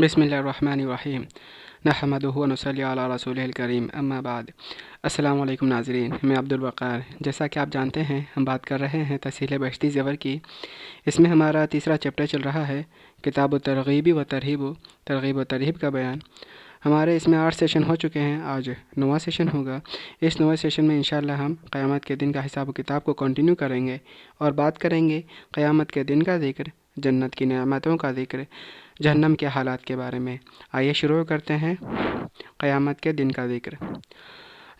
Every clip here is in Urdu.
بسم اللہ الرحمن الرحیم نحمدہ و نصلی علی رسولہ الکریم اما بعد۔ السلام علیکم ناظرین، میں عبدالوقار۔ جیسا کہ آپ جانتے ہیں ہم بات کر رہے ہیں تسہیل بہشتی زیور کی۔ اس میں ہمارا تیسرا چیپٹر چل رہا ہے، کتاب الترغیب و ترغیب و ترہیب کا بیان۔ ہمارے اس میں 8 سیشن ہو چکے ہیں، آج 9واں سیشن ہوگا۔ اس 9ویں سیشن میں انشاءاللہ ہم قیامت کے دن کا حساب و کتاب کو کنٹینیو کریں گے اور بات کریں گے قیامت کے دن کا ذکر، جنت کی نعمتوں کا ذکر، جہنم کے حالات کے بارے میں۔ آئیے شروع کرتے ہیں قیامت کے دن کا ذکر۔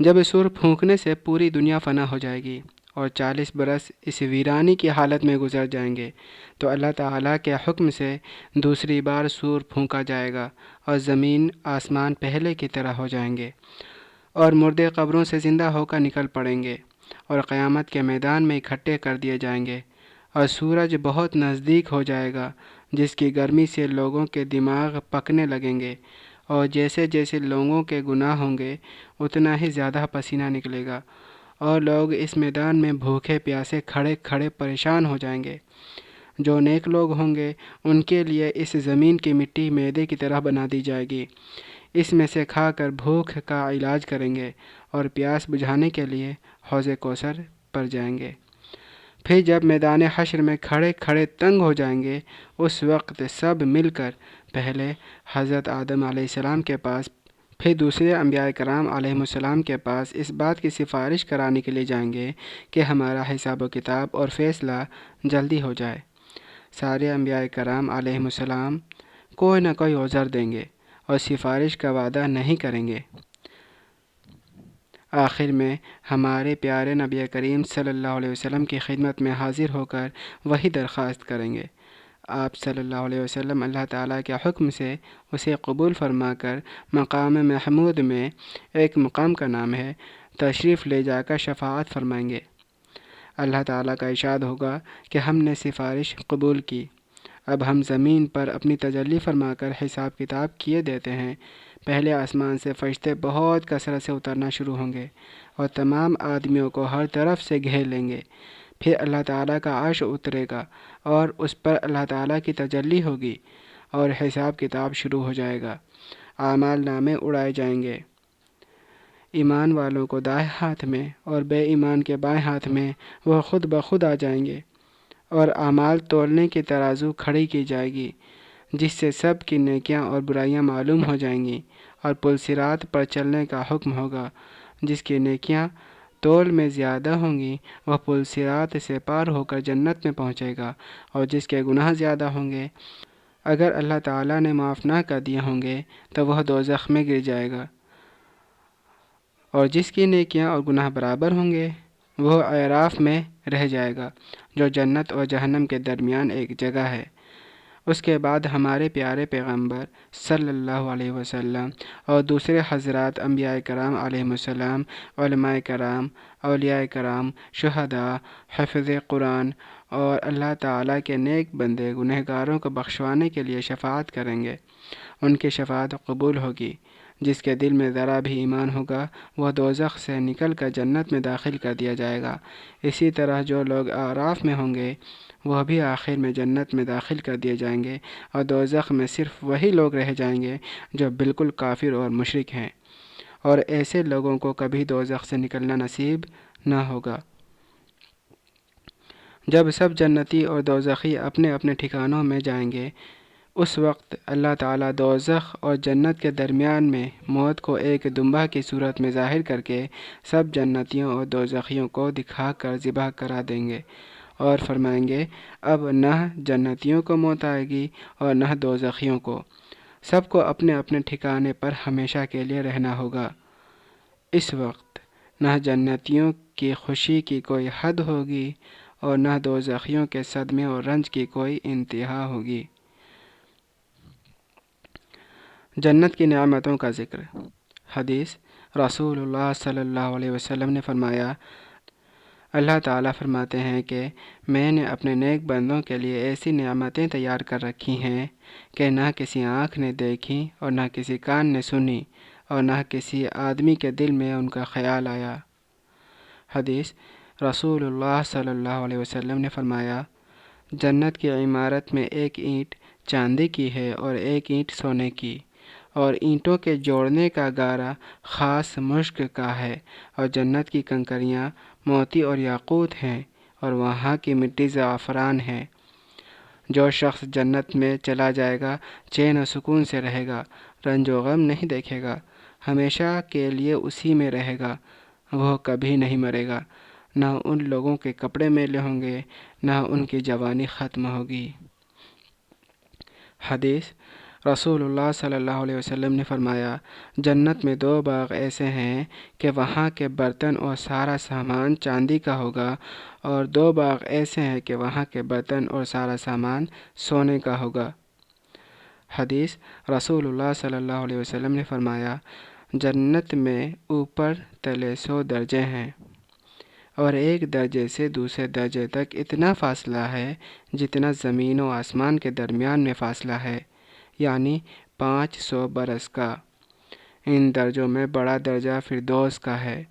جب سور پھونکنے سے پوری دنیا فنا ہو جائے گی اور 40 برس اس ویرانی کی حالت میں گزر جائیں گے تو اللہ تعالیٰ کے حکم سے دوسری بار سور پھونکا جائے گا اور زمین آسمان پہلے کی طرح ہو جائیں گے اور مردے قبروں سے زندہ ہو کر نکل پڑیں گے اور قیامت کے میدان میں اکٹھے کر دیے جائیں گے اور سورج بہت نزدیک ہو جائے گا جس کی گرمی سے لوگوں کے دماغ پکنے لگیں گے، اور جیسے جیسے لوگوں کے گناہ ہوں گے اتنا ہی زیادہ پسینہ نکلے گا اور لوگ اس میدان میں بھوکے پیاسے کھڑے کھڑے پریشان ہو جائیں گے۔ جو نیک لوگ ہوں گے ان کے لیے اس زمین کی مٹی معدے کی طرح بنا دی جائے گی، اس میں سے کھا کر بھوک کا علاج کریں گے اور پیاس بجھانے کے لیے حوض کوثر پر جائیں گے۔ پھر جب میدان حشر میں کھڑے کھڑے تنگ ہو جائیں گے اس وقت سب مل کر پہلے حضرت آدم علیہ السلام کے پاس، پھر دوسرے انبیاء کرام علیہم السلام کے پاس اس بات کی سفارش کرانے کے لیے جائیں گے کہ ہمارا حساب و کتاب اور فیصلہ جلدی ہو جائے۔ سارے انبیاء کرام علیہم السلام کوئی نہ کوئی عذر دیں گے اور سفارش کا وعدہ نہیں کریں گے۔ آخر میں ہمارے پیارے نبی کریم صلی اللہ علیہ وسلم کی خدمت میں حاضر ہو کر وہی درخواست کریں گے۔ آپ صلی اللہ علیہ وسلم اللہ تعالیٰ کے حکم سے اسے قبول فرما کر مقام محمود میں، ایک مقام کا نام ہے، تشریف لے جا کر شفاعت فرمائیں گے۔ اللہ تعالیٰ کا ارشاد ہوگا کہ ہم نے سفارش قبول کی، اب ہم زمین پر اپنی تجلی فرما کر حساب کتاب کیے دیتے ہیں۔ پہلے آسمان سے فرشتے بہت کثرت سے اترنا شروع ہوں گے اور تمام آدمیوں کو ہر طرف سے گھیر لیں گے۔ پھر اللہ تعالیٰ کا عرش اترے گا اور اس پر اللہ تعالیٰ کی تجلی ہوگی اور حساب کتاب شروع ہو جائے گا۔ اعمال نامے اڑائے جائیں گے، ایمان والوں کو دائیں ہاتھ میں اور بے ایمان کے بائیں ہاتھ میں وہ خود بخود آ جائیں گے، اور اعمال تولنے کی ترازو کھڑی کی جائے گی جس سے سب کی نیکیاں اور برائیاں معلوم ہو جائیں گی، اور پل صراط پر چلنے کا حکم ہوگا۔ جس کی نیکیاں تول میں زیادہ ہوں گی وہ پل صراط سے پار ہو کر جنت میں پہنچے گا، اور جس کے گناہ زیادہ ہوں گے اگر اللہ تعالیٰ نے معاف نہ کر دیے ہوں گے تو وہ دوزخ میں گر جائے گا، اور جس کی نیکیاں اور گناہ برابر ہوں گے وہ اعراف میں رہ جائے گا، جو جنت اور جہنم کے درمیان ایک جگہ ہے۔ اس کے بعد ہمارے پیارے پیغمبر صلی اللہ علیہ وسلم اور دوسرے حضرات انبیاء کرام علیہم السلام، علماء کرام، اولیاء کرام، شہداء، حفظ قرآن اور اللہ تعالیٰ کے نیک بندے گنہگاروں کو بخشوانے کے لیے شفاعت کریں گے۔ ان کی شفاعت قبول ہوگی۔ جس کے دل میں ذرا بھی ایمان ہوگا وہ دوزخ سے نکل کر جنت میں داخل کر دیا جائے گا۔ اسی طرح جو لوگ اعراف میں ہوں گے وہ بھی آخر میں جنت میں داخل کر دیے جائیں گے، اور دوزخ میں صرف وہی لوگ رہ جائیں گے جو بالکل کافر اور مشرک ہیں، اور ایسے لوگوں کو کبھی دوزخ سے نکلنا نصیب نہ ہوگا۔ جب سب جنتی اور دوزخی اپنے اپنے ٹھکانوں میں جائیں گے اس وقت اللہ تعالیٰ دوزخ اور جنت کے درمیان میں موت کو ایک دمبہ کی صورت میں ظاہر کر کے سب جنتیوں اور دوزخیوں کو دکھا کر ذبح کرا دیں گے اور فرمائیں گے اب نہ جنتیوں کو موت آئے گی اور نہ دوزخیوں کو، سب کو اپنے اپنے ٹھکانے پر ہمیشہ کے لیے رہنا ہوگا۔ اس وقت نہ جنتیوں کی خوشی کی کوئی حد ہوگی اور نہ دوزخیوں کے صدمے اور رنج کی کوئی انتہا ہوگی۔ جنت کی نعمتوں کا ذکر۔ حدیث، رسول اللہ صلی اللہ علیہ وسلم نے فرمایا، اللہ تعالیٰ فرماتے ہیں کہ میں نے اپنے نیک بندوں کے لیے ایسی نعمتیں تیار کر رکھی ہیں کہ نہ کسی آنکھ نے دیکھی اور نہ کسی کان نے سنی اور نہ کسی آدمی کے دل میں ان کا خیال آیا۔ حدیث، رسول اللہ صلی اللہ علیہ وسلم نے فرمایا، جنت کی عمارت میں ایک اینٹ چاندی کی ہے اور ایک اینٹ سونے کی، اور اینٹوں کے جوڑنے کا گارا خاص مشک کا ہے، اور جنت کی کنکریاں موتی اور یاقوت ہیں، اور وہاں کی مٹی زعفران ہے۔ جو شخص جنت میں چلا جائے گا چین و سکون سے رہے گا، رنج و غم نہیں دیکھے گا، ہمیشہ کے لیے اسی میں رہے گا، وہ کبھی نہیں مرے گا، نہ ان لوگوں کے کپڑے میلے ہوں گے، نہ ان کی جوانی ختم ہوگی۔ حدیث: رسول اللہ صلی اللہ علیہ وسلم نے فرمایا، جنت میں 2 باغ ایسے ہیں کہ وہاں کے برتن اور سارا سامان چاندی کا ہوگا، اور 2 باغ ایسے ہیں کہ وہاں کے برتن اور سارا سامان سونے کا ہوگا۔ حدیث: رسول اللہ صلی اللہ علیہ وسلم نے فرمایا، جنت میں اوپر تلے 100 درجے ہیں، اور ایک درجے سے دوسرے درجے تک اتنا فاصلہ ہے جتنا زمین و آسمان کے درمیان میں فاصلہ ہے، یعنی 500 برس کا۔ ان درجوں میں بڑا درجہ فردوس کا ہے،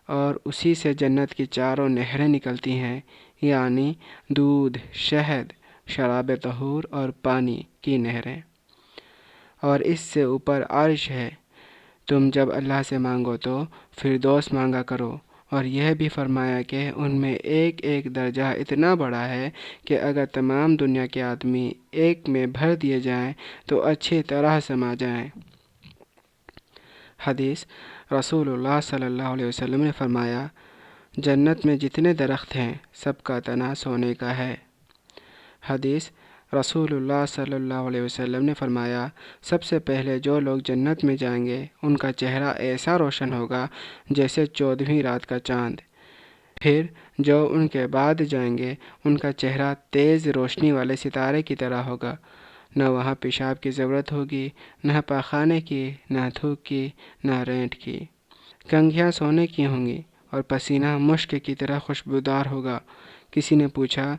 اور اسی سے جنت کی 4 نہریں نکلتی ہیں، یعنی دودھ، شہد، شراب طہور اور پانی کی نہریں۔ اور اس سے اوپر عرش ہے۔ تم جب اللہ سے مانگو تو فردوس مانگا کرو، اور یہ بھی فرمایا کہ ان میں ایک ایک درجہ اتنا بڑا ہے کہ اگر تمام دنیا کے آدمی ایک میں بھر دیے جائیں تو اچھی طرح سما جائیں۔ حدیث: رسول اللہ صلی اللہ علیہ وسلم نے فرمایا، جنت میں جتنے درخت ہیں سب کا تنا سونے کا ہے۔ حدیث: رسول اللہ صلی اللہ علیہ وسلم نے فرمایا، سب سے پہلے جو لوگ جنت میں جائیں گے ان کا چہرہ ایسا روشن ہوگا جیسے 14ویں رات کا چاند۔ پھر جو ان کے بعد جائیں گے ان کا چہرہ تیز روشنی والے ستارے کی طرح ہوگا، نہ وہاں پیشاب کی ضرورت ہوگی، نہ پاخانے کی، نہ تھوک کی، نہ رینٹ کی۔ کنگھیاں سونے کی ہوں گی اور پسینہ مشک کی طرح خوشبودار ہوگا۔ کسی نے پوچھا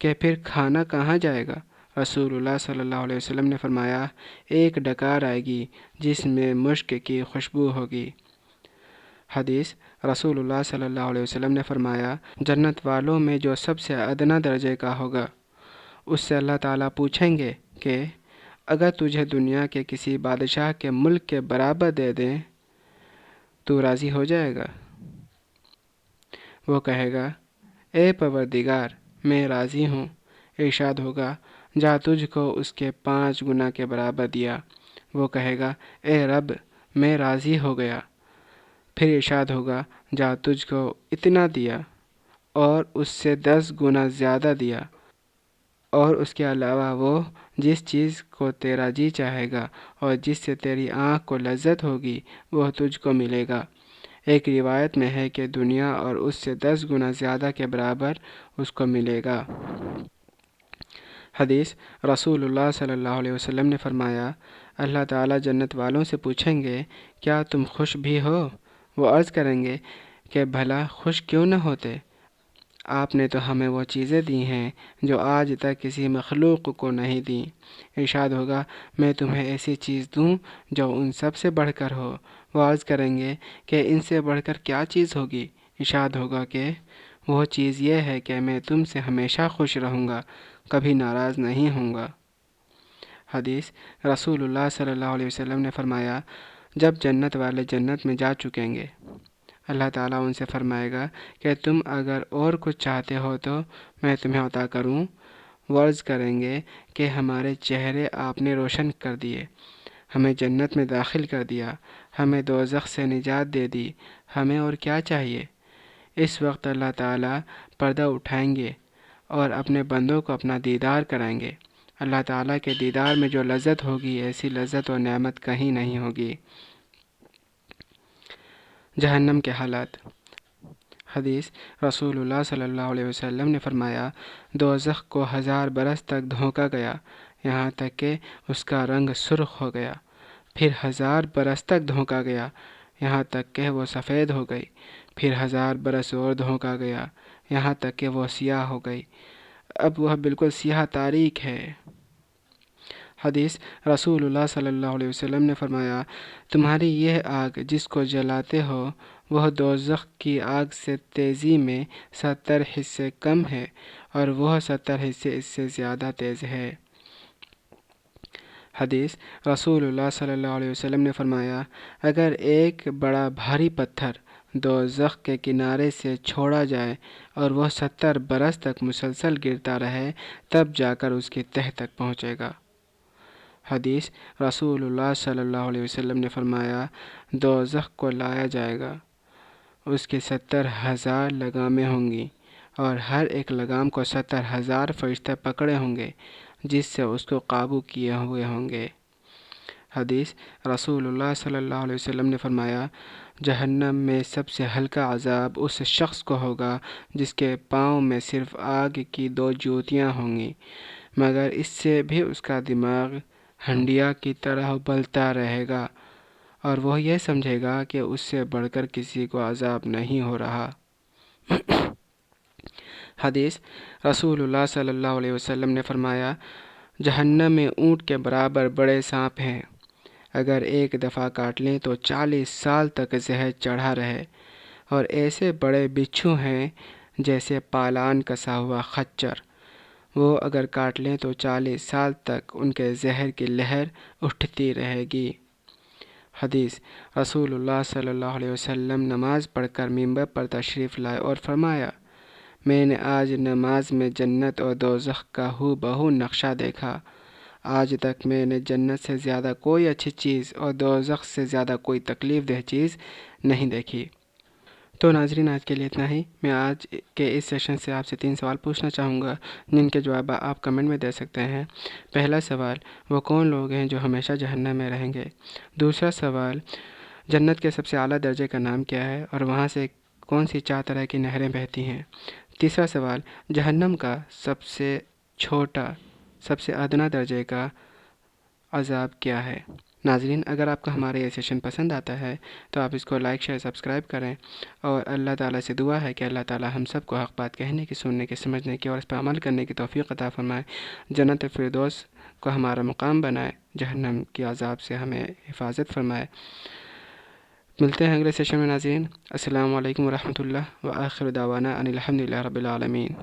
کہ پھر کھانا کہاں جائے گا؟ رسول اللہ صلی اللہ علیہ وسلم نے فرمایا، ایک ڈکار آئے گی جس میں مشک کی خوشبو ہوگی۔ حدیث: رسول اللہ صلی اللہ علیہ وسلم نے فرمایا، جنت والوں میں جو سب سے ادنا درجے کا ہوگا، اس سے اللہ تعالیٰ پوچھیں گے کہ اگر تجھے دنیا کے کسی بادشاہ کے ملک کے برابر دے دیں تو راضی ہو جائے گا؟ وہ کہے گا، اے پروردگار، میں راضی ہوں۔ ارشاد ہوگا، جا تجھ کو اس کے 5 گنا کے برابر دیا۔ وہ کہے گا، اے رب، میں راضی ہو گیا۔ پھر ارشاد ہوگا، جا تجھ کو اتنا دیا اور اس سے 10 گنا زیادہ دیا، اور اس کے علاوہ وہ جس چیز کو تیرا جی چاہے گا اور جس سے تیری آنکھ کو لذت ہوگی وہ تجھ کو ملے گا۔ ایک روایت میں ہے کہ دنیا اور اس سے 10 گنا زیادہ کے برابر اس کو ملے گا۔ حدیث: رسول اللہ صلی اللہ علیہ وسلم نے فرمایا، اللہ تعالیٰ جنت والوں سے پوچھیں گے، کیا تم خوش بھی ہو؟ وہ عرض کریں گے کہ بھلا خوش کیوں نہ ہوتے؟ آپ نے تو ہمیں وہ چیزیں دی ہیں جو آج تک کسی مخلوق کو نہیں دیں۔ ارشاد ہوگا، میں تمہیں ایسی چیز دوں جو ان سب سے بڑھ کر ہو۔ وہ عرض کریں گے کہ ان سے بڑھ کر کیا چیز ہوگی؟ ارشاد ہوگا کہ وہ چیز یہ ہے کہ میں تم سے ہمیشہ خوش رہوں گا، کبھی ناراض نہیں ہوں گا۔ حدیث: رسول اللہ صلی اللہ علیہ وسلم نے فرمایا، جب جنت والے جنت میں جا چکیں گے، اللہ تعالیٰ ان سے فرمائے گا کہ تم اگر اور کچھ چاہتے ہو تو میں تمہیں عطا کروں۔ وہ عرض کریں گے کہ ہمارے چہرے آپ نے روشن کر دیے، ہمیں جنت میں داخل کر دیا، ہمیں دوزخ سے نجات دے دی، ہمیں اور کیا چاہیے؟ اس وقت اللہ تعالیٰ پردہ اٹھائیں گے اور اپنے بندوں کو اپنا دیدار کرائیں گے۔ اللہ تعالیٰ کے دیدار میں جو لذت ہوگی ایسی لذت و نعمت کہیں نہیں ہوگی۔ جہنم کے حالات۔ حدیث: رسول اللہ صلی اللہ علیہ وسلم نے فرمایا، دوزخ کو 1000 برس تک دھونکا گیا، یہاں تک کہ اس کا رنگ سرخ ہو گیا۔ پھر 1000 برس تک دھونکا گیا، یہاں تک کہ وہ سفید ہو گئی۔ پھر 1000 برس اور دھونکا گیا، یہاں تک کہ وہ سیاہ ہو گئی۔ اب وہ بالکل سیاہ تاریک ہے۔ حدیث: رسول اللہ صلی اللہ علیہ وسلم نے فرمایا، تمہاری یہ آگ جس کو جلاتے ہو وہ دوزخ کی آگ سے تیزی میں 70 حصے کم ہے، اور وہ 70 حصے اس سے زیادہ تیز ہے۔ حدیث رسول اللہ صلی اللہ علیہ وسلم نے فرمایا، اگر ایک بڑا بھاری پتھر دوزخ کے کنارے سے چھوڑا جائے اور وہ 70 برس تک مسلسل گرتا رہے تب جا کر اس کی تہہ تک پہنچے گا۔ حدیث رسول اللہ صلی اللہ علیہ وسلم نے فرمایا، دوزخ کو لایا جائے گا، اس کی 70,000 لگامیں ہوں گی اور ہر ایک لگام کو 70,000 فرشتے پکڑے ہوں گے جس سے اس کو قابو کیے ہوئے ہوں گے۔ حدیث رسول اللہ صلی اللہ علیہ وسلم نے فرمایا، جہنم میں سب سے ہلکا عذاب اس شخص کو ہوگا جس کے پاؤں میں صرف آگ کی 2 جوتیاں ہوں گی، مگر اس سے بھی اس کا دماغ ہنڈیا کی طرح ابلتا رہے گا اور وہ یہ سمجھے گا کہ اس سے بڑھ کر کسی کو عذاب نہیں ہو رہا۔ حدیث رسول اللہ صلی اللہ علیہ وسلم نے فرمایا، جہنم میں اونٹ کے برابر بڑے سانپ ہیں، اگر ایک دفعہ کاٹ لیں تو 40 سال تک زہر چڑھا رہے، اور ایسے بڑے بچھو ہیں جیسے پالان کسا ہوا خچر، وہ اگر کاٹ لیں تو 40 سال تک ان کے زہر کی لہر اٹھتی رہے گی۔ حدیث رسول اللہ صلی اللہ علیہ وسلم نماز پڑھ کر ممبر پر تشریف لائے اور فرمایا، میں نے آج نماز میں جنت اور دوزخ کا ہو بہو نقشہ دیکھا، آج تک میں نے جنت سے زیادہ کوئی اچھی چیز اور دوزخ سے زیادہ کوئی تکلیف دہ چیز نہیں دیکھی۔ تو ناظرین، آج کے لیے اتنا ہی۔ میں آج کے اس سیشن سے آپ سے 3 سوال پوچھنا چاہوں گا جن کے جواب آپ کمنٹ میں دے سکتے ہیں۔ پہلا سوال، وہ کون لوگ ہیں جو ہمیشہ جہنم میں رہیں گے؟ دوسرا سوال، جنت کے سب سے اعلیٰ درجے کا نام کیا ہے اور وہاں سے کون سی 4 طرح کی نہریں بہتی ہیں؟ تیسرا سوال، جہنم کا سب سے چھوٹا، سب سے ادنا درجے کا عذاب کیا ہے؟ ناظرین، اگر آپ کو ہمارا یہ سیشن پسند آتا ہے تو آپ اس کو لائک، شیئر، سبسکرائب کریں، اور اللہ تعالیٰ سے دعا ہے کہ اللہ تعالیٰ ہم سب کو حق بات کہنے کی، سننے کی، سمجھنے کی اور اس پر عمل کرنے کی توفیق عطا فرمائے، جنت فردوس کو ہمارا مقام بنائے، جہنم کی عذاب سے ہمیں حفاظت فرمائے۔ ملتے ہیں اگلے سیشن میں ناظرین۔ السلام علیکم ورحمۃ اللہ، وآخر دعوانا ان الحمد للہ رب العالمین۔